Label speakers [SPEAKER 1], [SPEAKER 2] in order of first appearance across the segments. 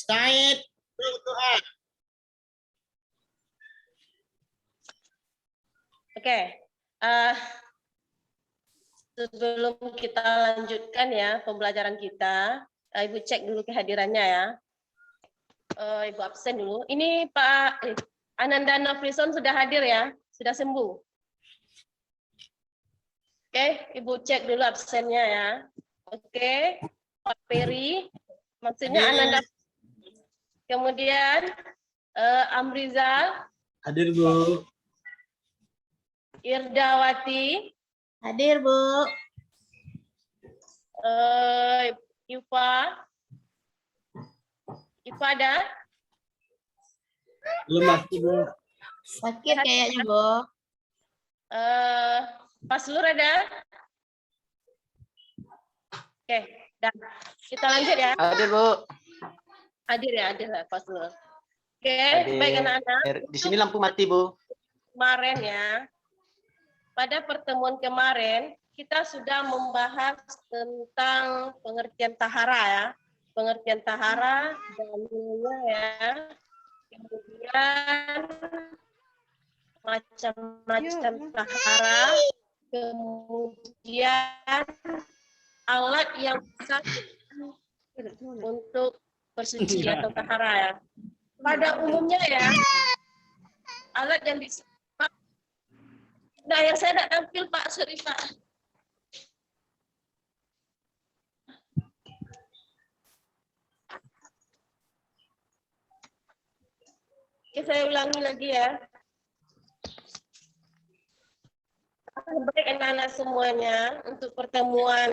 [SPEAKER 1] Said berdoa.
[SPEAKER 2] Oke. Sebelum kita lanjutkan ya pembelajaran kita, Ibu cek dulu kehadirannya ya. Ibu absen dulu. Ini Pak Ananda Nafrison sudah hadir ya? Sudah sembuh? Oke, Ibu cek dulu absennya ya. Oke, Pak Peri, maksudnya Ananda. Kemudian Amrizal.
[SPEAKER 1] Hadir, Bu.
[SPEAKER 2] Irdawati.
[SPEAKER 3] Hadir, Bu.
[SPEAKER 2] Ipa. Ipa ada?
[SPEAKER 1] Belum masih, Bu.
[SPEAKER 3] Sakit kayaknya, Bu.
[SPEAKER 2] Pak Slur ada? Oke, dan kita lanjut ya.
[SPEAKER 4] Hadir, Bu.
[SPEAKER 2] Hadir ya, hadir ya, Pak Slur. Oke,
[SPEAKER 4] Hadir.
[SPEAKER 2] baik anak-anak.
[SPEAKER 4] Di sini lampu mati, Bu.
[SPEAKER 2] Kemarin ya, pada pertemuan kemarin kita sudah membahas tentang pengertian tahara ya, pengertian tahara dalilnya ya, kemudian macam-macam tahara, kemudian alat yang bisa untuk bersuci atau tahara ya. Pada umumnya ya, alat yang bisa. Nah, yang saya tidak tampil Pak, sorry Pak. Oke, saya ulangi lagi ya. Baik anak-anak semuanya, untuk pertemuan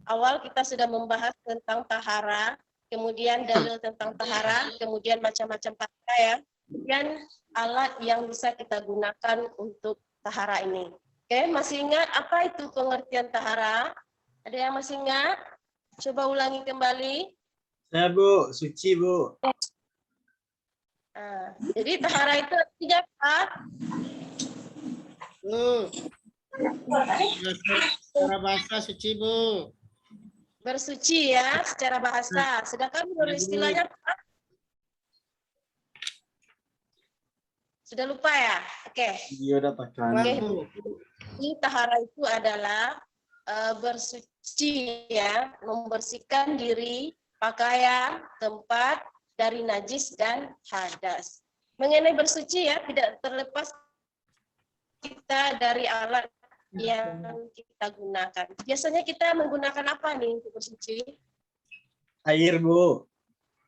[SPEAKER 2] awal kita sudah membahas tentang tahara, kemudian dalil tentang tahara, kemudian macam-macam tahara ya, dan alat yang bisa kita gunakan untuk tahara ini. Oke, masih ingat apa itu pengertian tahara? Ada yang masih ingat? Coba ulangi kembali.
[SPEAKER 1] Saya, Bu. Suci, Bu.
[SPEAKER 2] Nah, jadi tahara itu artinya apa?
[SPEAKER 1] Bu. Secara bahasa suci, Bu.
[SPEAKER 2] Bersuci ya, secara bahasa. Sedangkan menurut istilahnya apa? Sudah lupa ya? Oke.
[SPEAKER 1] Iya, udah pakai.
[SPEAKER 2] Oke. Ini tahara itu adalah bersuci ya, membersihkan diri, pakaian, tempat dari najis dan hadas. Mengenai bersuci ya, tidak terlepas kita dari alat yang kita gunakan. Biasanya kita menggunakan apa nih untuk bersuci?
[SPEAKER 1] Air, Bu.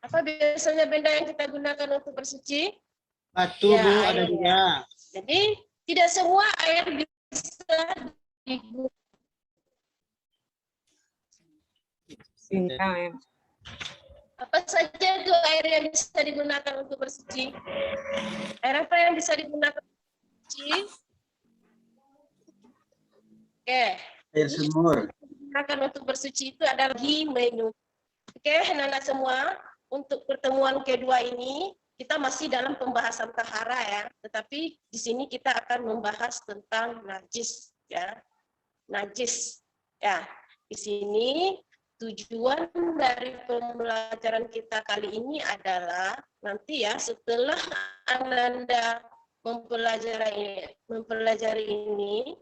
[SPEAKER 2] Apa biasanya benda yang kita gunakan untuk bersuci?
[SPEAKER 1] Batu,
[SPEAKER 2] Ya,
[SPEAKER 1] Bu,
[SPEAKER 2] air,
[SPEAKER 1] ada
[SPEAKER 2] ya.
[SPEAKER 1] juga.
[SPEAKER 2] Jadi tidak semua air bisa digunakan. Apa saja itu air yang bisa digunakan untuk bersuci? Air apa yang bisa digunakan untuk bersuci? Oke.
[SPEAKER 1] Air sumur.
[SPEAKER 2] Digunakan untuk bersuci itu adalah minum. Oke, anak-anak semua, untuk pertemuan kedua ini kita masih dalam pembahasan tahara ya, tetapi di sini kita akan membahas tentang najis ya. Najis ya. Di sini tujuan dari pembelajaran kita kali ini adalah nanti ya setelah Ananda mempelajari ini,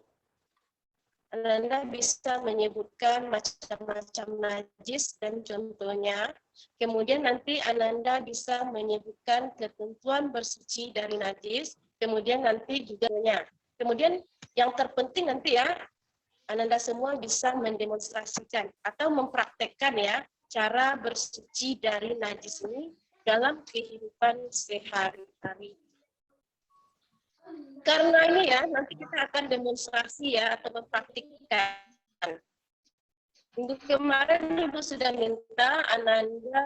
[SPEAKER 2] Ananda bisa menyebutkan macam-macam najis dan contohnya. Kemudian nanti Ananda bisa menyebutkan ketentuan bersuci dari najis. Kemudian nanti juga. Kemudian yang terpenting nanti ya, Ananda semua bisa mendemonstrasikan atau mempraktekkan ya cara bersuci dari najis ini dalam kehidupan sehari-hari. Karena ini ya, nanti kita akan demonstrasi ya, atau mempraktikkan. Minggu kemarin Ibu sudah minta Ananda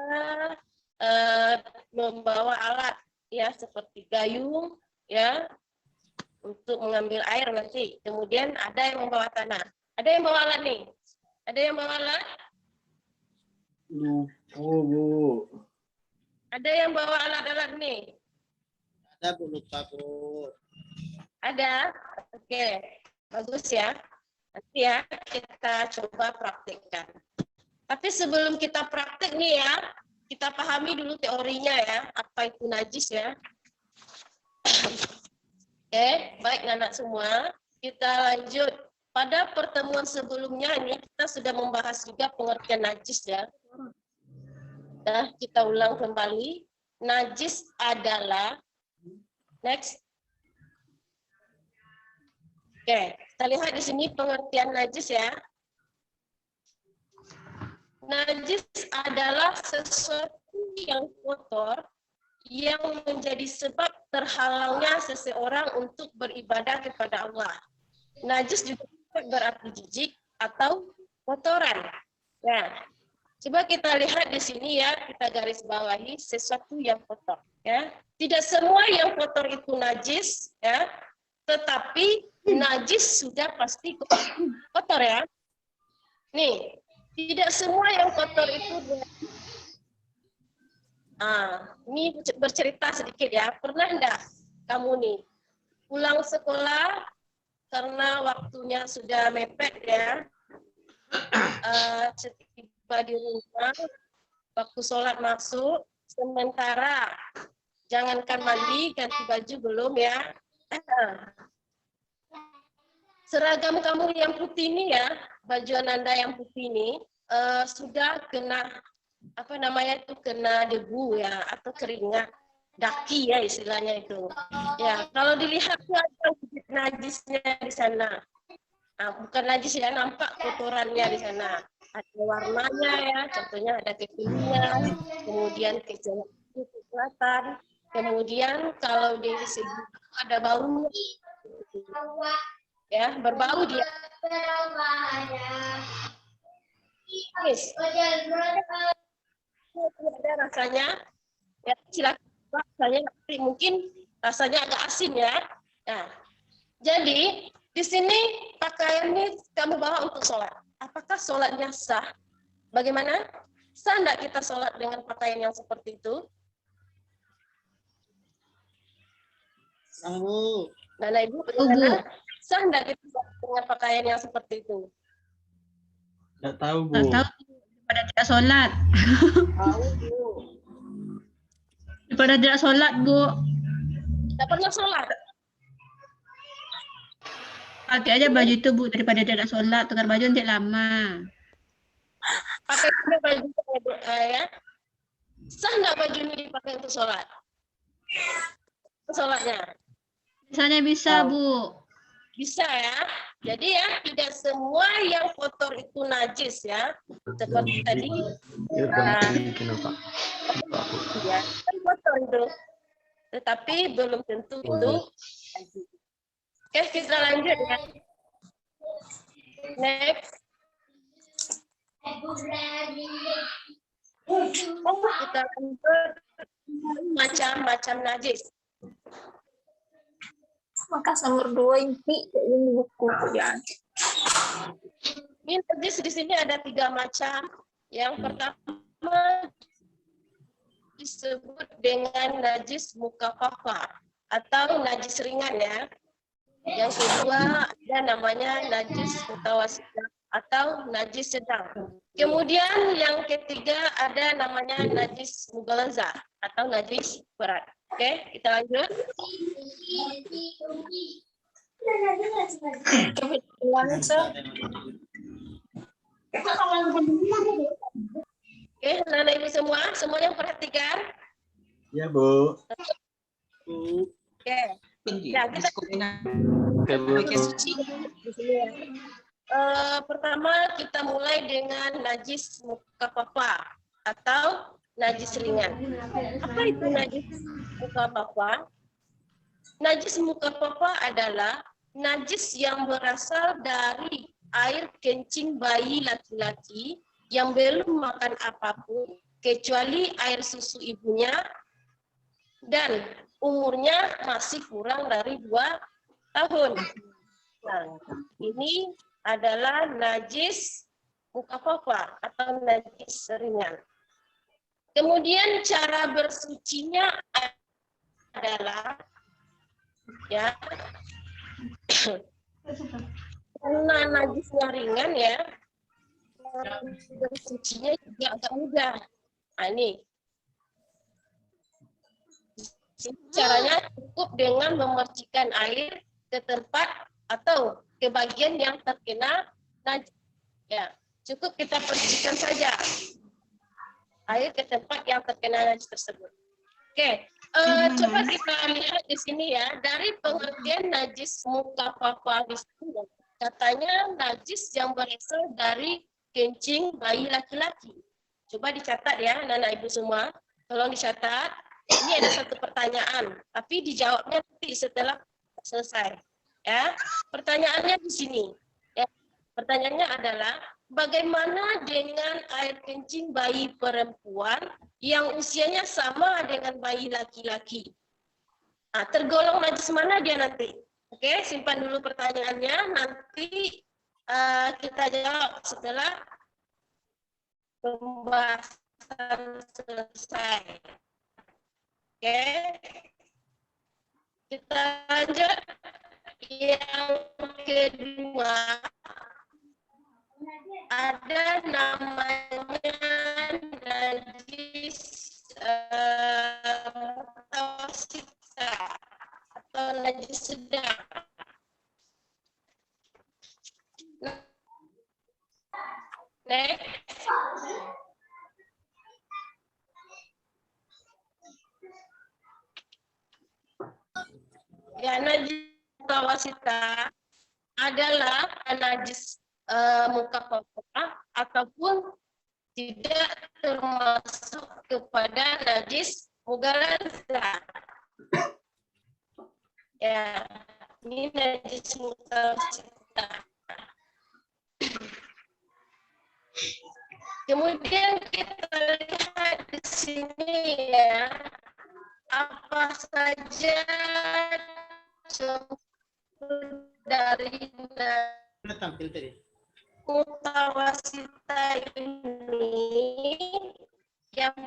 [SPEAKER 2] membawa alat ya, seperti gayung ya, untuk mengambil air nanti. Kemudian ada yang membawa tanah. Ada yang bawa alat nih? Ada yang bawa alat?
[SPEAKER 1] Oh, Bu.
[SPEAKER 2] Ada yang bawa alat-alat nih?
[SPEAKER 1] Ada, Bu, lupa, Bu.
[SPEAKER 2] Ada? Oke, bagus ya. Nanti ya kita coba praktekkan. Tapi sebelum kita praktek nih ya, kita pahami dulu teorinya ya, apa itu najis ya. Oke, baik anak semua, kita lanjut. Pada pertemuan sebelumnya ini kita sudah membahas juga pengertian najis ya. Nah, kita ulang kembali. Najis adalah, next. Oke, kita lihat di sini pengertian najis ya. Najis adalah sesuatu yang kotor yang menjadi sebab terhalangnya seseorang untuk beribadah kepada Allah. Najis juga berarti jijik atau kotoran. Nah, coba kita lihat di sini ya, kita garis bawahi sesuatu yang kotor. Ya, tidak semua yang kotor itu najis, ya, tetapi najis sudah pasti kotor ya. Nih, tidak semua yang kotor itu. Ini bercerita sedikit ya. Pernah enggak kamu nih pulang sekolah karena waktunya sudah mepet ya, setiba di rumah, waktu sholat masuk, sementara jangankan mandi, ganti baju belum ya, seragam kamu yang putih ini ya, baju Ananda yang putih ini sudah kena apa namanya itu, kena debu ya atau keringat, daki ya istilahnya itu. Ya, kalau dilihat tuh ada najisnya di sana. Nah, bukan najis ya, nampak kotorannya di sana. Ada warnanya ya, contohnya ada kekuningan, kemudian kecoklatan, kemudian kalau di segi ada baunya, ya berbau dia. Yes. Ada rasanya, ya silakan. Rasanya mungkin rasanya agak asin ya. Nah, jadi di sini pakaian ini kamu bawa untuk sholat. Apakah sholatnya sah? Bagaimana? Sah enggak kita sholat dengan pakaian yang seperti itu?
[SPEAKER 1] Sah, Bu.
[SPEAKER 2] Nana Ibu, bagaimana? Sah enggak kita sholat dengan pakaian yang seperti itu?
[SPEAKER 1] Nggak tahu, Bu.
[SPEAKER 4] Tak tahu daripada tidak sholat.
[SPEAKER 2] Tahu, Bu.
[SPEAKER 4] Daripada tidak sholat, Bu.
[SPEAKER 2] Tidak pernah sholat.
[SPEAKER 4] Pakai aja baju itu, Bu, daripada tidak sholat. Tukar baju nanti lama.
[SPEAKER 2] Pakai baju ya. Sah enggak baju ini dipakai untuk sholat? Sholatnya?
[SPEAKER 4] Misalnya bisa, Bu.
[SPEAKER 2] Bisa ya. Jadi ya, tidak semua yang kotor itu najis ya. Seperti tadi. Ya, kan kotor itu. Tetapi belum tentu itu najis. Oke, kita lanjut ya. Next. Kita lanjut macam-macam najis.
[SPEAKER 3] Maka nomor 2 inti ini buku ya.
[SPEAKER 2] Ini najis di sini ada 3 macam. Yang pertama disebut dengan najis mukaffafa atau najis ringan ya. Yang kedua ada namanya najis mutawassit atau najis sedang. Kemudian yang ketiga ada namanya najis mughalazah atau najis berat. Oke, kita lanjut. Oke, anak-anak ibu semua, semuanya perhatikan.
[SPEAKER 1] Ya, Bu.
[SPEAKER 2] Oke. Ya, kita pertama kita mulai dengan najis mukaffafa atau najis ringan. Apa itu najis mukaffafa? Najis mukaffafa adalah najis yang berasal dari air kencing bayi laki-laki yang belum makan apapun kecuali air susu ibunya dan umurnya masih kurang dari 2 tahun. Nah, ini adalah najis mukaffafa atau najis ringan. Kemudian cara bersucinya adalah ya karena najisnya ringan ya, bersucinya juga agak mudah. Nah, ini Caranya cukup dengan memercikan air ke tempat atau ke bagian yang terkena najis. Ya, cukup kita percikan saja air ke tempat yang terkena najis tersebut. Oke, coba kita lihat di sini ya, dari pengertian najis muka papa di sini, katanya najis yang berasal dari kencing bayi laki-laki. Coba dicatat ya, anak-anak ibu semua, tolong dicatat. Ini ada satu pertanyaan, tapi dijawabnya nanti setelah selesai. Ya, pertanyaannya di sini. Ya, pertanyaannya adalah bagaimana dengan air kencing bayi perempuan yang usianya sama dengan bayi laki-laki? Nah, tergolong najis mana dia nanti? Oke, simpan dulu pertanyaannya. Nanti kita jawab setelah pembahasan selesai. Oke, kita lanjut. Yang kedua, ada namanya najis mutawasita atau najis sedang. Next. Ya, najis mutawasita adalah najis muka papa ataupun tidak termasuk kepada najis mughaladzah. Ya, ini najis mutawasita. Kemudian kita lihat di sini ya, apa saja contoh dari
[SPEAKER 1] Tampil tadi.
[SPEAKER 2] mutawasita ini. Yang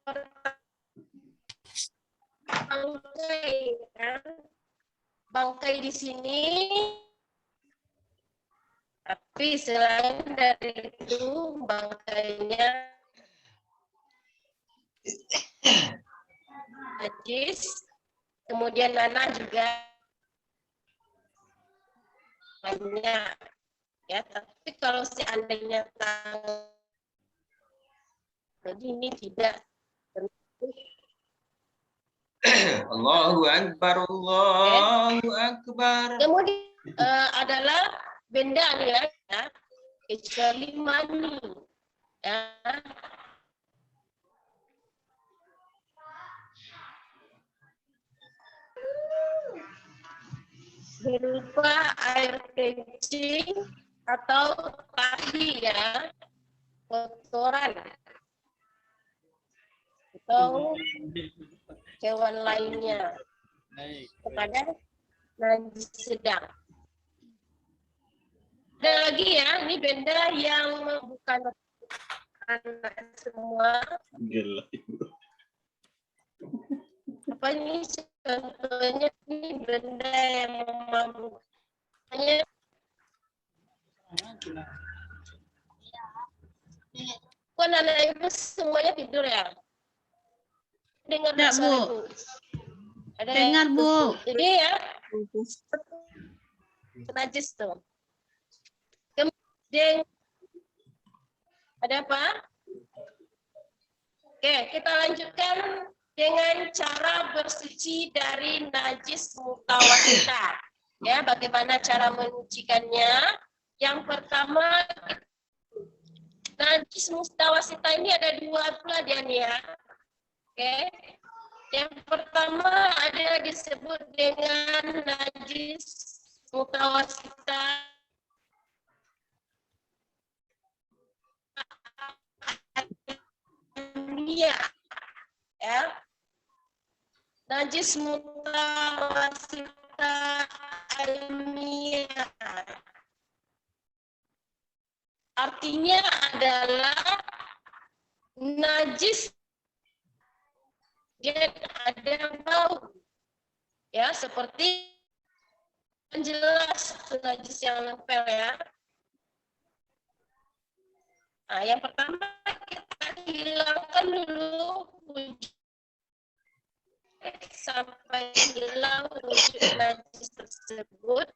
[SPEAKER 2] pertama, bangkai, kan? Bangkai di sini. Tapi selain dari itu, bangkainya najis. Kemudian nanah juga banyak. Ya, tapi kalau seandainya jadi ini tidak.
[SPEAKER 5] Allahu Akbar, Allahu Akbar.
[SPEAKER 2] Kemudian adalah benda ya, kecuali mani. Ya. Berupa air kencing atau tahi ya, kotoran atau hewan lainnya kepada najis sedang. Ada lagi ya, ini benda yang bukan anak semua. Apa ini contohnya, ini benda yang memabukkannya. Bukan anak ibu semuanya tidur ya? Dengar
[SPEAKER 4] Tidak, Bu.
[SPEAKER 2] suara ibu? Ada
[SPEAKER 4] Dengar, Bu.
[SPEAKER 2] Jadi ya, najis tuh. Kemudian ada apa? Oke, kita lanjutkan dengan cara bersuci dari najis mutawasita. Ya, bagaimana cara menyucikannya? Yang pertama, najis mutawasita ini ada dua pula dia nih ya. Oke. Yang pertama ada disebut dengan najis mutawasita almiyah. Ya. Najis mutawasita almiyah. Artinya adalah najis dia ada yang bau, ya seperti jelas najis yang nempel ya. Nah, yang pertama kita hilangkan dulu sampai hilang wujud najis tersebut,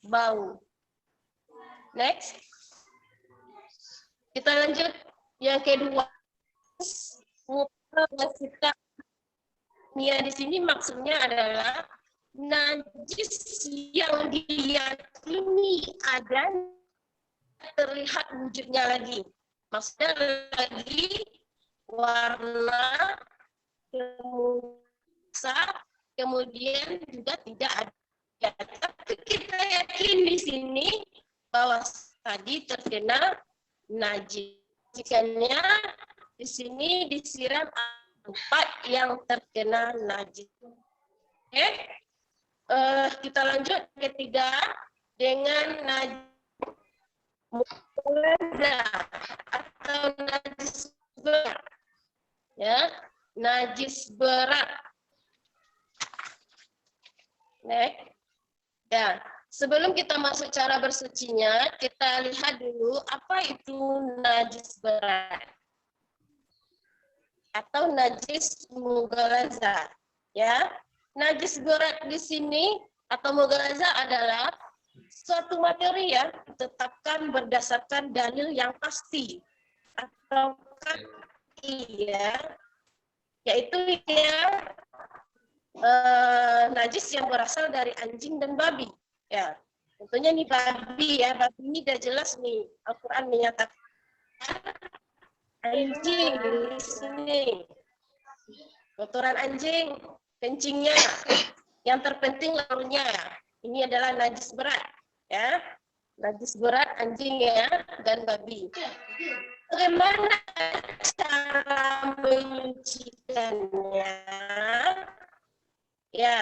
[SPEAKER 2] bau. Next. Kita lanjut yang kedua. Kita Nia di sini maksudnya adalah najis yang diyakini ada terlihat wujudnya lagi. Maksudnya lagi warna, kemudian juga tidak ada. Tapi kita yakin di sini bahwa tadi terkena najis. Jikanya di sini disiram tempat yang terkena najis. Oke, kita lanjut ketiga dengan najis atau najis berat. Ya, najis berat. Next. Ya, sebelum kita masuk cara bersucinya, kita lihat dulu apa itu najis berat atau najis mughalazah. Ya, najis berat di sini atau mughalazah adalah suatu materi yang ditetapkan berdasarkan dalil yang pasti atau yaitu najis yang berasal dari anjing dan babi. Ya, tentunya nih babi ya, babi ini udah jelas nih Al-Quran menyatakan anjing di sini, kotoran anjing, kencingnya, yang terpenting laurnya. Ini adalah najis berat, ya, najis berat anjing ya dan babi. Bagaimana cara menyucikannya? Ya,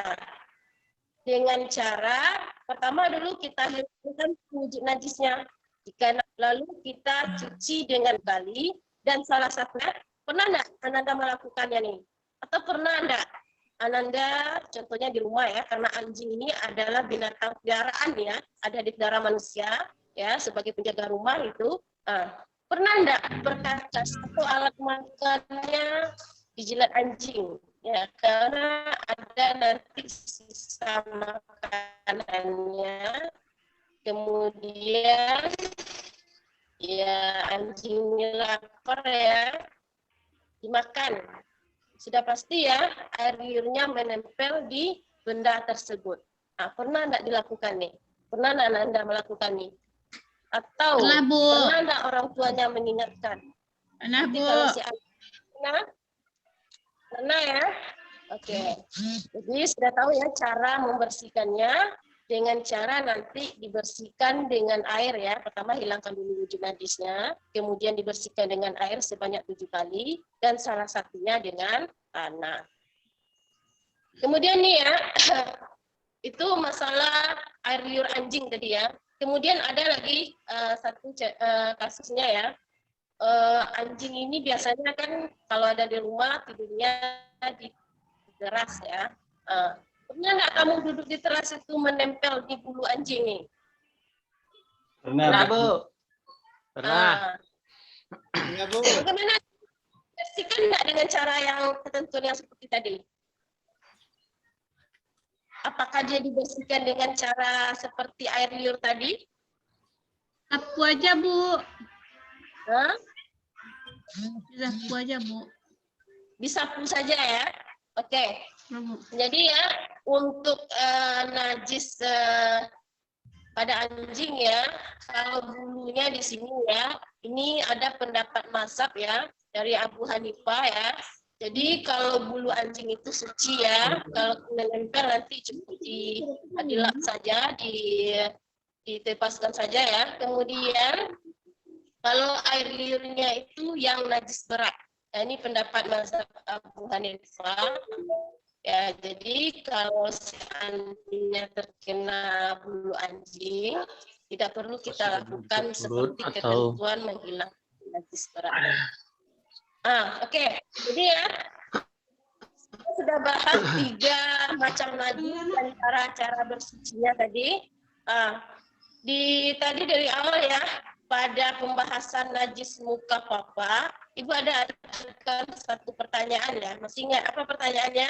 [SPEAKER 2] dengan cara pertama dulu kita hilangkan wujud najisnya. Jika lalu kita cuci dengan kali dan salah satunya pernah enggak Ananda melakukannya nih? Atau pernah enggak Ananda contohnya di rumah ya, karena anjing ini adalah binatang peliharaan ya, ada di negara manusia ya sebagai penjaga rumah itu. Pernah enggak berkakas atau alat makannya dijilat anjing? Ya, karena ada nanti sisa makanannya, kemudian ya anjingnya lapar ya, dimakan. Sudah pasti ya air liurnya menempel di benda tersebut. Nah, pernah enggak dilakukan nih? Pernah enggak Anda melakukan nih? Atau pernah enggak orang tuanya mengingatkan?
[SPEAKER 4] Pernah, Bu.
[SPEAKER 2] Kalau si anak pernah ya? Oke. Jadi sudah tahu ya cara membersihkannya dengan cara nanti dibersihkan dengan air ya. Pertama hilangkan dulu wujud najisnya, kemudian dibersihkan dengan air sebanyak 7 kali dan salah satunya dengan tanah. Kemudian nih ya, itu masalah air liur anjing tadi ya. Kemudian ada lagi satu kasusnya ya. Anjing ini biasanya kan kalau ada di rumah tidurnya di teras ya. Pernah nggak kamu duduk di teras itu menempel di bulu anjing nih?
[SPEAKER 1] Pernah, Bu.
[SPEAKER 5] Pernah.
[SPEAKER 1] Pernah, Bu.
[SPEAKER 2] Bagaimana bersihkan nggak dengan cara yang ketentuan yang seperti tadi? Apakah dia dibersihkan dengan cara seperti air liur tadi?
[SPEAKER 4] Sapu aja, Bu.
[SPEAKER 2] Hah?
[SPEAKER 4] Sapu aja, Bu.
[SPEAKER 2] Disapu saja ya. Oke.
[SPEAKER 4] Bu.
[SPEAKER 2] Jadi ya untuk najis pada anjing ya, kalau bulunya di sini ya, ini ada pendapat mazhab ya dari Abu Hanifah ya. Jadi kalau bulu anjing itu suci ya, kalau menempel nanti cukup dilap saja, ditepaskan saja ya. Kemudian kalau air liurnya itu yang najis berat. Nah, ini pendapat mazhab Abu Hanifah. Ya, jadi kalau seandainya terkena bulu anjing, tidak perlu kita lakukan seperti ketentuan menghilangkan najis berat. Oke. Jadi ya, kita sudah bahas 3 macam najis dan cara bersucinya tadi. Tadi dari awal ya, pada pembahasan najis muka papa, Ibu ada satu pertanyaan ya. Masih ingat apa pertanyaannya?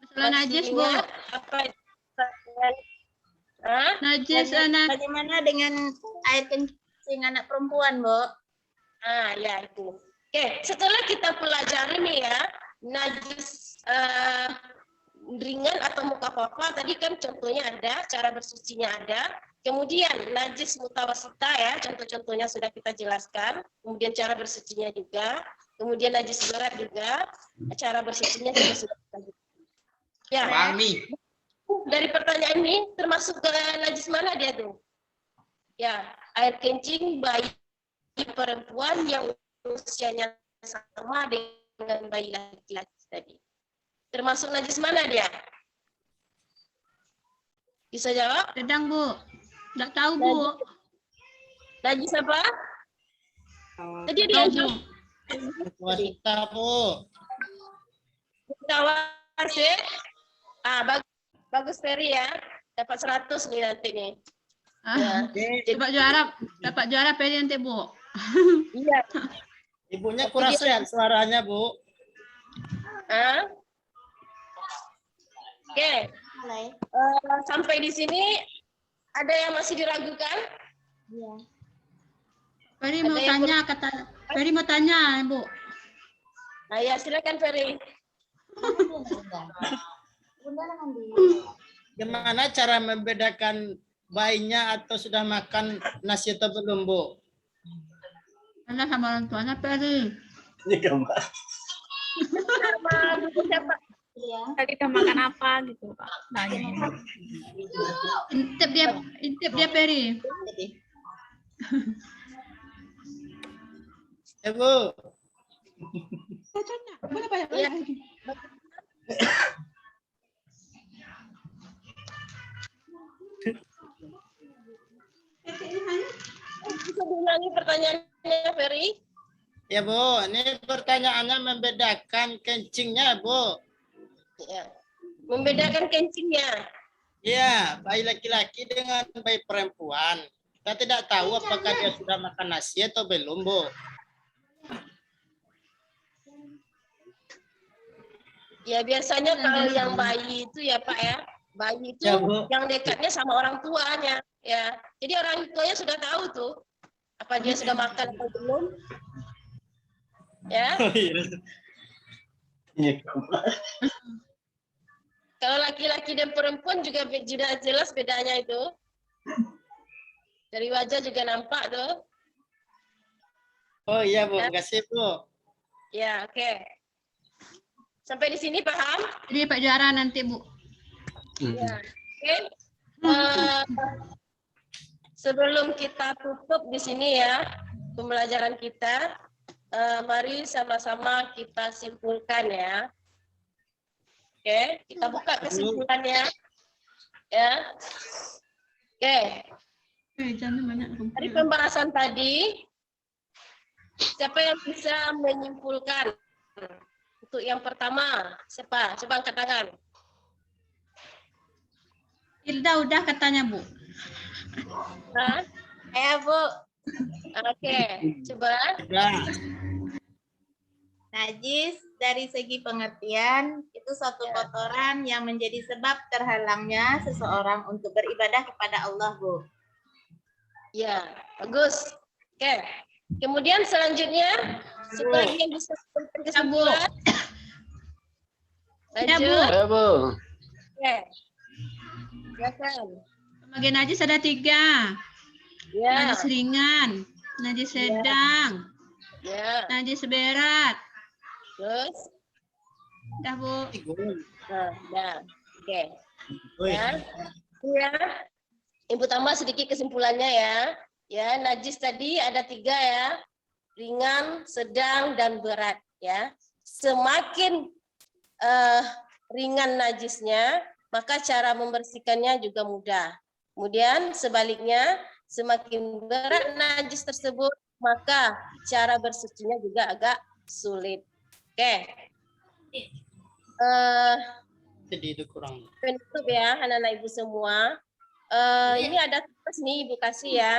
[SPEAKER 4] Masalah najis, Bu.
[SPEAKER 2] ingat apa itu pertanyaan? Hah?
[SPEAKER 4] Najis anak.
[SPEAKER 3] Bagaimana dengan air kencing anak perempuan, Bu?
[SPEAKER 2] Ya itu. Oke, setelah kita pelajari nih ya, najis ringan atau muka papa, tadi kan contohnya ada, cara bersucinya ada. Kemudian najis mutawasita ya, contoh-contohnya sudah kita jelaskan. Kemudian cara bersucinya juga. Kemudian najis berat juga, cara bersucinya juga sudah kita jelaskan. Ya.
[SPEAKER 5] Mami.
[SPEAKER 2] Dari pertanyaan ini termasuk ke najis mana dia tuh? Ya, air kencing bayi perempuan yang usianya sama dengan bayi laki-laki tadi. Termasuk najis mana dia? Bisa jawab?
[SPEAKER 4] Sedang, Bu. Nggak tahu, Bu.
[SPEAKER 2] Najis apa? Tadi
[SPEAKER 4] Tahu,
[SPEAKER 2] dia
[SPEAKER 4] Bu.
[SPEAKER 1] Wanita, Bu.
[SPEAKER 2] tawas ya. Bagus, bagus Ferry ya. Dapat 100 nih nanti nih.
[SPEAKER 4] Ah, dapat juara Peri nanti, Bu.
[SPEAKER 2] Iya.
[SPEAKER 1] Ibunya kurang sehat suaranya, Bu.
[SPEAKER 2] Oke. Sampai di sini ada yang masih diragukan?
[SPEAKER 3] Iya.
[SPEAKER 4] Peri mau tanya, Peri mau tanya, Bu.
[SPEAKER 2] Nah ya silakan Ferry.
[SPEAKER 1] Gimana cara membedakan bayinya atau sudah makan nasi atau belum, Bu?
[SPEAKER 4] Tanya sama orang tuanya, Peri.
[SPEAKER 2] Sama buku siapa?
[SPEAKER 3] Kita makan apa gitu, Pak? Nanya.
[SPEAKER 4] Intip dia, Peri.
[SPEAKER 1] Bu.
[SPEAKER 2] Iya. Bisa diulangi pertanyaannya Ferry?
[SPEAKER 1] Ya, Bu. Ini pertanyaannya membedakan kencingnya, Bu.
[SPEAKER 2] Ya. Membedakan kencingnya.
[SPEAKER 1] Ya, bayi laki-laki dengan bayi perempuan. Kita tidak tahu apakah dia sudah makan nasi atau belum, Bu.
[SPEAKER 2] Ya biasanya kalau yang bayi itu ya Pak ya, bayi itu
[SPEAKER 1] Ya, Bu.
[SPEAKER 2] yang dekatnya sama orang tuanya ya. Jadi orang tuanya sudah tahu tuh apa dia sudah makan atau belum. Ya. Kalau laki-laki dan perempuan juga sudah jelas bedanya itu. Dari wajah juga nampak tuh.
[SPEAKER 1] Oh iya, Bu.
[SPEAKER 2] Ya.
[SPEAKER 1] Terima kasih, Bu.
[SPEAKER 2] Ya, oke. Sampai di sini paham?
[SPEAKER 4] Jadi Pak juara nanti, Bu.
[SPEAKER 2] Ya. Oke. Sebelum kita tutup di sini ya pembelajaran kita, mari sama-sama kita simpulkan ya. Oke, kita buka kesimpulannya. Ya. Oke.
[SPEAKER 4] Jangan banyak
[SPEAKER 2] Dari pembahasan tadi, siapa yang bisa menyimpulkan? Untuk yang pertama, siapa? Coba angkat tangan.
[SPEAKER 4] Hilda udah katanya, Bu.
[SPEAKER 2] Hah?
[SPEAKER 3] Bu.
[SPEAKER 2] Oke, coba.
[SPEAKER 1] Sudah.
[SPEAKER 3] Najis dari segi pengertian itu suatu kotoran yang menjadi sebab terhalangnya seseorang untuk beribadah kepada Allah, Bu.
[SPEAKER 2] Ya, bagus. Oke. Kemudian selanjutnya, setelah yang bisa kesimpulan.
[SPEAKER 4] Ya, Bu.
[SPEAKER 2] Lanjut.
[SPEAKER 5] Ya, Bu.
[SPEAKER 2] Oke. Silakan.
[SPEAKER 4] Bagian najis ada 3.
[SPEAKER 2] Ya.
[SPEAKER 4] Najis ringan, najis sedang,
[SPEAKER 2] Ya.
[SPEAKER 4] najis berat.
[SPEAKER 2] Terus.
[SPEAKER 4] Dah, Bu.
[SPEAKER 2] Nah. Oke.
[SPEAKER 1] Woi.
[SPEAKER 2] Ya. Ya. Ibu tambah sedikit kesimpulannya ya. Ya, najis tadi ada 3 ya. Ringan, sedang, dan berat ya. Semakin ringan najisnya, maka cara membersihkannya juga mudah. Kemudian sebaliknya, semakin berat najis tersebut, maka cara bersucinya juga agak sulit. Oke.
[SPEAKER 1] Jadi itu kurang.
[SPEAKER 2] Penutup ya, anak-anak ibu semua. Ini ada tugas nih Ibu kasih ya.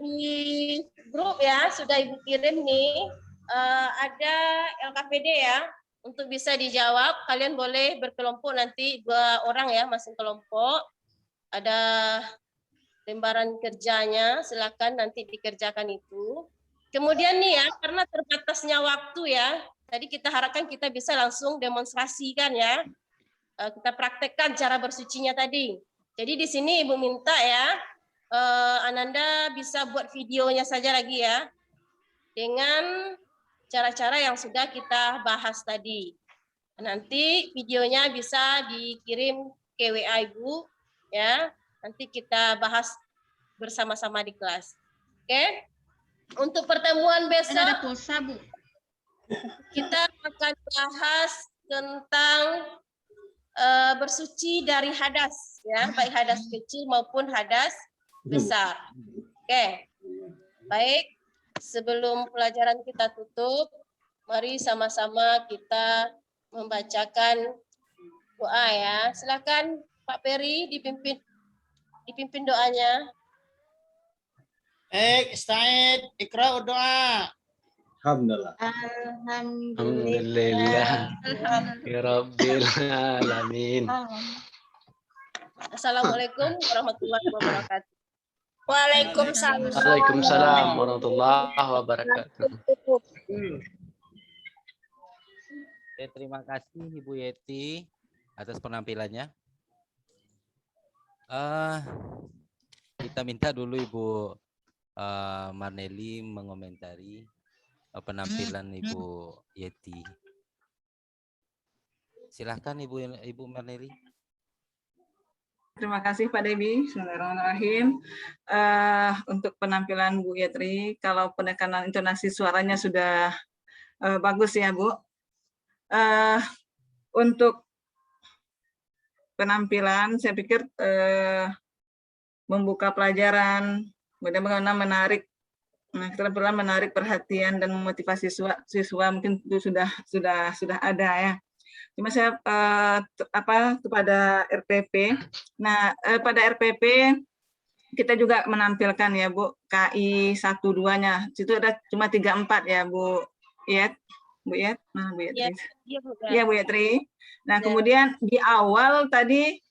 [SPEAKER 2] Di grup ya sudah Ibu kirim nih. Ada LKPD ya. Untuk bisa dijawab, kalian boleh berkelompok nanti 2 orang ya, masing kelompok. Ada lembaran kerjanya, silakan nanti dikerjakan itu. Kemudian nih ya, karena terbatasnya waktu ya, tadi kita harapkan kita bisa langsung demonstrasikan ya. Kita praktekkan cara bersucinya tadi. Jadi di sini Ibu minta ya, Ananda bisa buat videonya saja lagi ya, dengan cara-cara yang sudah kita bahas tadi. Nanti videonya bisa dikirim ke WA Ibu ya. Nanti kita bahas bersama-sama di kelas. Oke? Untuk pertemuan
[SPEAKER 4] Kan ada
[SPEAKER 2] besok
[SPEAKER 4] pulsa, Bu.
[SPEAKER 2] kita akan bahas tentang bersuci dari hadas ya, baik hadas kecil maupun hadas besar. Oke. Baik. Sebelum pelajaran kita tutup, mari sama-sama kita membacakan doa ya. Silakan Pak Peri dipimpin doanya.
[SPEAKER 1] Ista'id, ikra doa.
[SPEAKER 5] Alhamdulillah.
[SPEAKER 3] Alhamdulillah.
[SPEAKER 5] Ya Rabbil Alamin.
[SPEAKER 2] Assalamualaikum warahmatullahi wabarakatuh.
[SPEAKER 3] Waalaikumsalam.
[SPEAKER 5] Waalaikumsalam warahmatullahi wabarakatuh.
[SPEAKER 6] Terima kasih Ibu Yeti atas penampilannya. Kita minta dulu Ibu Marneli mengomentari penampilan Ibu Yeti. Silahkan Ibu Marneli.
[SPEAKER 7] Terima kasih Pak Debi. Bismillahirrahmanirrahim. Untuk penampilan Bu Yetri, kalau penekanan intonasi suaranya sudah bagus ya Bu. Untuk penampilan, saya pikir membuka pelajaran, bagaimana menarik, keterampilan menarik perhatian dan memotivasi siswa mungkin itu sudah ada ya. Cuma saya kepada RPP. Nah, pada RPP kita juga menampilkan ya Bu, KI 1-2-nya. Situ ada cuma 3-4 ya Bu Yet. Bu Yet. Nah, Bu Yetri. Iya Bu Yetri. Nah, kemudian di awal tadi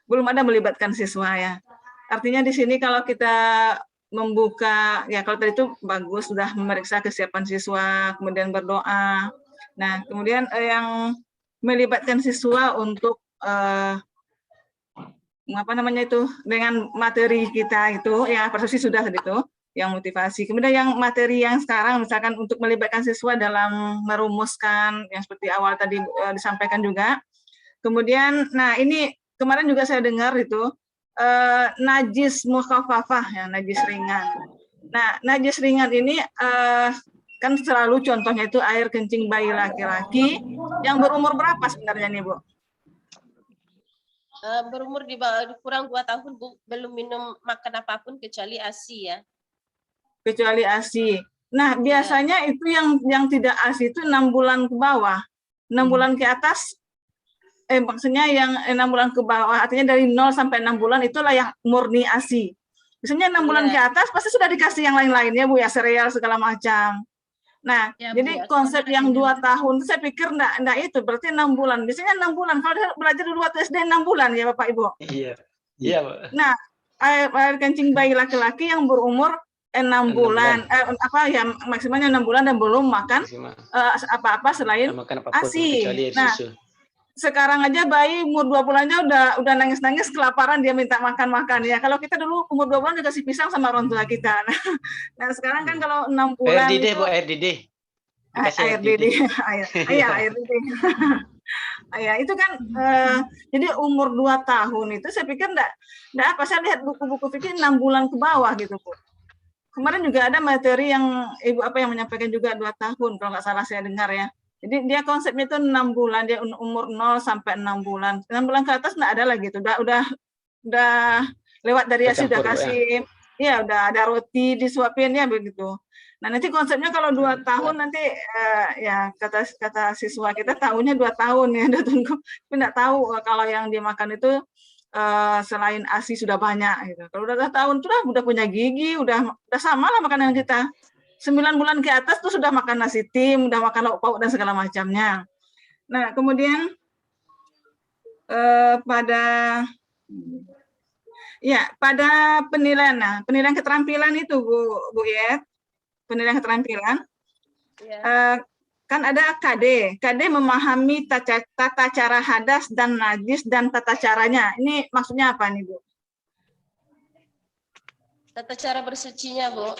[SPEAKER 7] belum ada melibatkan siswa ya. Artinya di sini kalau kita membuka, ya kalau tadi itu bagus, sudah memeriksa kesiapan siswa, kemudian berdoa. Nah, kemudian yang melibatkan siswa untuk dengan materi kita itu, ya persepsi sudah gitu, yang motivasi. Kemudian yang materi yang sekarang, misalkan untuk melibatkan siswa dalam merumuskan, yang seperti awal tadi disampaikan juga. Kemudian, nah ini kemarin juga saya dengar itu, najis mukhafafah, ya, najis ringan. Nah, najis ringan ini kan selalu contohnya itu air kencing bayi laki-laki yang berumur berapa sebenarnya nih Bu?
[SPEAKER 2] Berumur di bawah kurang 2 tahun Bu, belum minum makan apapun kecuali ASI ya.
[SPEAKER 7] Kecuali ASI. Nah, biasanya itu yang tidak ASI itu 6 bulan ke bawah. 6 bulan ke atas, maksudnya yang 6 bulan ke bawah, artinya dari 0 sampai 6 bulan itulah yang murni ASI. Biasanya 6 bulan ke atas pasti sudah dikasih yang lain-lain ya Bu ya, sereal segala macam. Nah,
[SPEAKER 4] Ya,
[SPEAKER 7] jadi konsep yang 2 tahun, saya pikir enggak itu, berarti 6 bulan. Biasanya 6 bulan, kalau dia belajar dulu waktu SD 6 bulan ya Bapak Ibu.
[SPEAKER 5] Iya. Iya, Pak.
[SPEAKER 7] Nah, air kencing bayi laki-laki yang berumur 6 bulan, ya maksimalnya 6 bulan dan belum makan apa-apa selain
[SPEAKER 5] Makan apapun
[SPEAKER 7] ASI.
[SPEAKER 5] kecuali air
[SPEAKER 7] Nah,
[SPEAKER 5] susu.
[SPEAKER 7] sekarang aja bayi umur 2 bulan aja udah nangis-nangis kelaparan, dia minta makan-makan ya. Kalau kita dulu umur 2 bulan dikasih pisang sama orang tua kita. Nah sekarang kan kalau 6 bulan
[SPEAKER 5] RDD
[SPEAKER 7] itu,
[SPEAKER 5] Bu, RDD.
[SPEAKER 7] air didih. Iya, air didih. Ya, itu kan jadi umur 2 tahun itu saya pikir enggak apa, saya lihat buku-buku fikih 6 bulan ke bawah gitu Bu. Kemarin juga ada materi yang Ibu yang menyampaikan juga 2 tahun kalau nggak salah saya dengar ya. Jadi dia konsepnya itu 6 bulan, dia umur 0 sampai 6 bulan. 6 bulan ke atas enggak ada lagi itu. Udah lewat dari ASI, udah kasih ya udah ada roti disuapin ya begitu. Nah nanti konsepnya kalau 2 tahun nanti ya kata siswa kita tahunnya 2 tahun ya udah tunggu. Tapi nggak tahu kalau yang dimakan itu selain ASI sudah banyak gitu. Kalau udah tahun tuh udah punya gigi, udah sama lah makanan kita. 9 bulan ke atas tuh sudah makan nasi tim, udah makan lauk pauk dan segala macamnya. Nah kemudian pada penilaian, penilaian keterampilan itu Bu Yet, penilaian keterampilan, kan ada KD. KD memahami tata cara hadas dan najis dan tata caranya. Ini maksudnya apa nih Bu?
[SPEAKER 2] Tata cara bersucinya, Bu.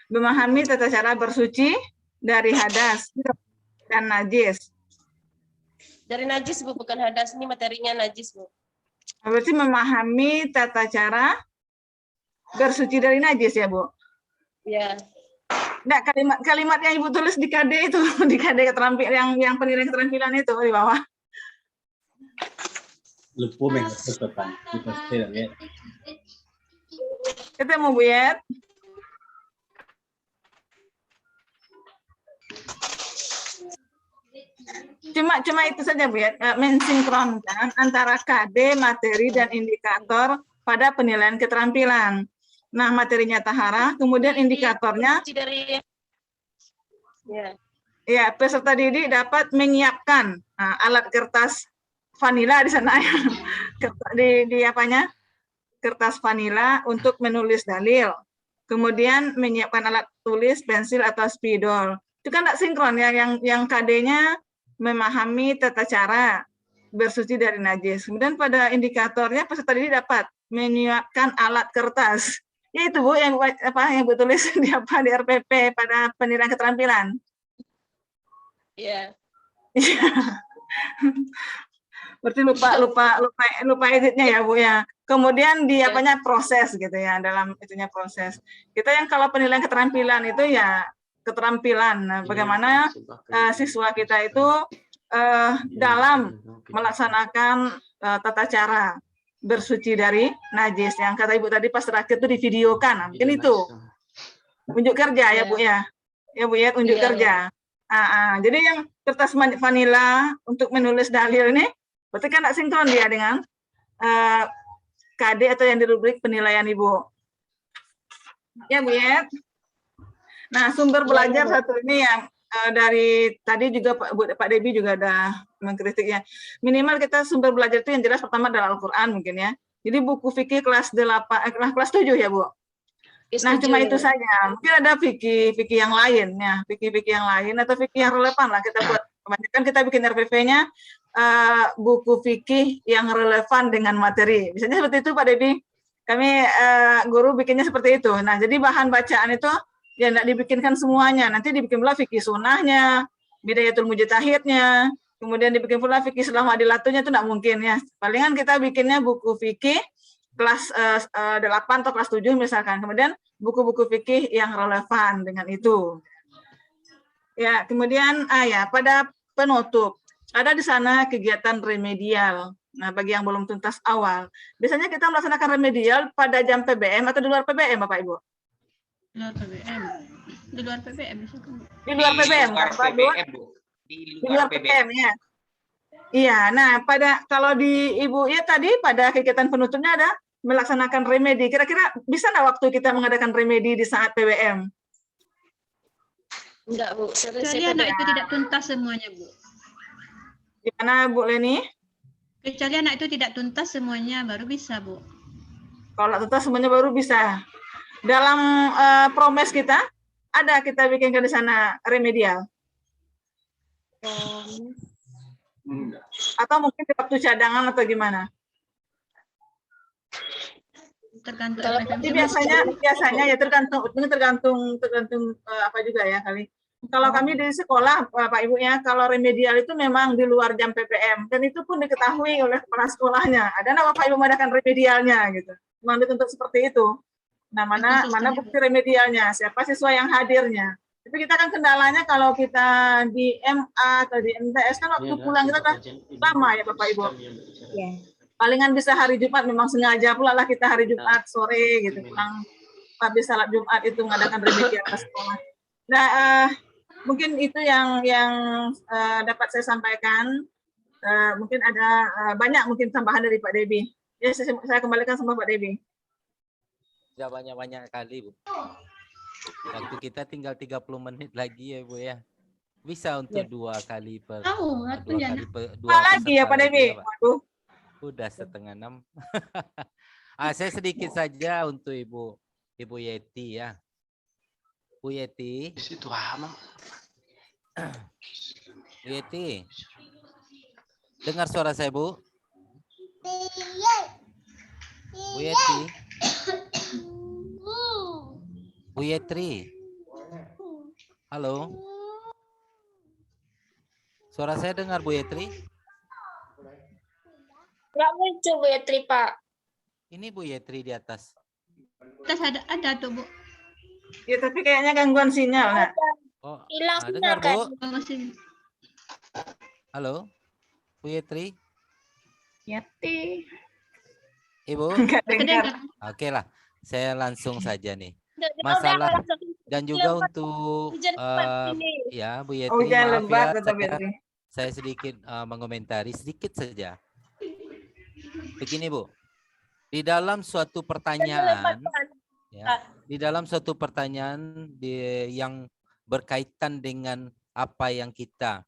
[SPEAKER 7] Memahami tata cara bersuci dari hadas dan najis.
[SPEAKER 2] Dari najis, Bu, bukan hadas. Ini materinya najis, Bu.
[SPEAKER 7] Berarti memahami tata cara bersuci dari najis ya Bu?
[SPEAKER 2] Ya.
[SPEAKER 7] Enggak, kalimat yang Ibu tulis di KD itu, di KD keterampilan yang penilaian keterampilan itu di bawah.
[SPEAKER 5] Lupa mengetekan kita ya.
[SPEAKER 7] Ketemu Bu Yet? Cuma itu saja Bu Yet, mensinkronkan antara KD, materi dan indikator pada penilaian keterampilan. Nah, materinya taharah, kemudian indikatornya ya peserta didik dapat menyiapkan alat kertas vanila di sana ya. di apanya? Kertas vanila untuk menulis dalil. Kemudian menyiapkan alat tulis, pensil atau spidol. Itu kan tidak sinkron ya, yang KD-nya memahami tata cara bersuci dari najis. Kemudian pada indikatornya peserta didik dapat menyiapkan alat kertas. Ya itu Bu yang Bu tulis di RPP pada penilaian keterampilan.
[SPEAKER 2] Iya.
[SPEAKER 7] Berarti lupa editnya ya Bu ya. Kemudian di proses gitu ya, dalam itunya proses. Kita yang kalau penilaian keterampilan itu ya keterampilan. Nah, bagaimana siswa kita itu dalam melaksanakan tata cara bersuci dari najis yang kata Ibu tadi pas terakhir itu divideokan. Nah, mungkin itu unjuk kerja ya Bu ya. Ya Bu ya, unjuk kerja. Jadi yang kertas vanila untuk menulis dalil ini berarti kan tidak sinkron dia dengan KD atau yang di rubrik penilaian Ibu. Ya Bu ya. Nah, sumber belajar satu ini yang dari tadi juga Pak Debi juga ada mengkritiknya. Minimal kita sumber belajar itu yang jelas pertama adalah Al-Qur'an mungkin ya. Jadi buku fikih kelas 7 ya, Bu. Nah, cuma itu saja. Mungkin ada fikih yang lain ya, fikih yang lain atau fikih yang relevan lah kita buat. Kebanyakan kita bikin RPP-nya buku fikih yang relevan dengan materi. Misalnya seperti itu Pak Debi. Kami guru bikinnya seperti itu. Nah, jadi bahan bacaan itu ya tidak dibikinkan semuanya, nanti dibikin pula fikih sunnahnya, bidayatul mujtahidnya, kemudian dibikin pula fikih Islam adilatunya itu tidak mungkin ya. Palingan kita bikinnya buku fikih kelas 8 atau kelas 7 misalkan, kemudian buku-buku fikih yang relevan dengan itu. Ya, kemudian pada penutup ada di sana kegiatan remedial. Nah, bagi yang belum tuntas awal, biasanya kita melaksanakan remedial pada jam PBM atau di luar PBM, Bapak Ibu?
[SPEAKER 4] Di luar PBM. Di luar PBM bisa kan?
[SPEAKER 7] Di luar PBM, di luar PBM ya. Iya, nah kalau di Ibu ya tadi pada kegiatan penutupnya ada melaksanakan remedi. Kira-kira bisa nggak waktu kita mengadakan remedi di saat PBM?
[SPEAKER 2] Enggak, Bu.
[SPEAKER 4] Kecuali anak itu tidak tuntas semuanya, Bu.
[SPEAKER 7] Gimana Bu Leni?
[SPEAKER 4] Kecuali anak itu tidak tuntas semuanya baru bisa, Bu.
[SPEAKER 7] Kalau tuntas semuanya baru bisa. Dalam promes kita ada kita bikinkan di sana remedial. Atau mungkin di waktu cadangan atau gimana?
[SPEAKER 4] Tergantung.
[SPEAKER 7] Jadi biasanya ya tergantung apa juga ya kali. Kalau kami di sekolah Pak Ibu ya, kalau remedial itu memang di luar jam PPM dan itu pun diketahui oleh kepala sekolahnya. Ada nama Pak Ibu mengadakan remedialnya gitu. Memang dituntut seperti itu. Nah, mana bukti remedialnya, siapa siswa yang hadirnya. Tapi kita kan kendalanya kalau kita di MA atau di MTS kan waktu pulang kita udah lama ya Bapak Ibu.
[SPEAKER 3] Ya.
[SPEAKER 7] palingan bisa hari Jumat, memang sengaja pula lah kita hari Jumat sore gitu pulang habis salat Jumat itu mengadakan remedi atas sekolah. Nah, mungkin itu yang dapat saya sampaikan. Mungkin ada banyak mungkin tambahan dari Pak Debi. Ya, saya kembalikan sama Pak Debi.
[SPEAKER 6] Sudah banyak-banyak kali, Bu. Waktu kita tinggal 30 menit lagi ya, Bu ya. Bisa untuk 2 kali per
[SPEAKER 4] Tahu,
[SPEAKER 6] 2
[SPEAKER 4] aku
[SPEAKER 6] kali
[SPEAKER 7] Apa lagi ya Pak Debi?
[SPEAKER 6] Pak.
[SPEAKER 7] Waduh.
[SPEAKER 6] Udah 5:30. Saya sedikit saja untuk Ibu Yeti ya. Bu Yeti. Bu Yeti. Dengar suara saya, Bu? Bu Yeti. Bu Yetri. Halo. Suara saya dengar, Bu Yetri?
[SPEAKER 2] Nggak muncul Bu Yetri, Pak.
[SPEAKER 6] Ini Bu Yetri di atas.
[SPEAKER 4] Atas ada tuh, Bu.
[SPEAKER 7] Ya, tapi kayaknya gangguan sinyal. Nah.
[SPEAKER 6] Oh,
[SPEAKER 2] Hilang
[SPEAKER 6] dengar,
[SPEAKER 2] sinyal,
[SPEAKER 6] Bu?
[SPEAKER 4] Oh, sini.
[SPEAKER 6] Halo, Bu Yetri?
[SPEAKER 7] Yati.
[SPEAKER 6] Ibu?
[SPEAKER 7] Enggak dengar.
[SPEAKER 6] Oke lah, saya langsung saja nih.
[SPEAKER 2] Udah,
[SPEAKER 6] Masalah
[SPEAKER 2] udah, langsung.
[SPEAKER 6] dan juga
[SPEAKER 2] Hujan
[SPEAKER 6] untuk
[SPEAKER 2] lebat ini.
[SPEAKER 6] ya Bu
[SPEAKER 7] Oh,
[SPEAKER 6] Yetri,
[SPEAKER 7] hujan
[SPEAKER 6] maaf
[SPEAKER 7] lebat
[SPEAKER 6] ya,
[SPEAKER 7] tetap Yati.
[SPEAKER 6] saya sedikit mengomentari sedikit saja. Begini Bu, di dalam suatu pertanyaan, ya, di dalam suatu pertanyaan yang berkaitan dengan apa yang kita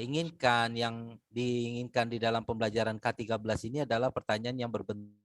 [SPEAKER 6] inginkan, yang diinginkan di dalam pembelajaran K13 ini adalah pertanyaan yang berbentuk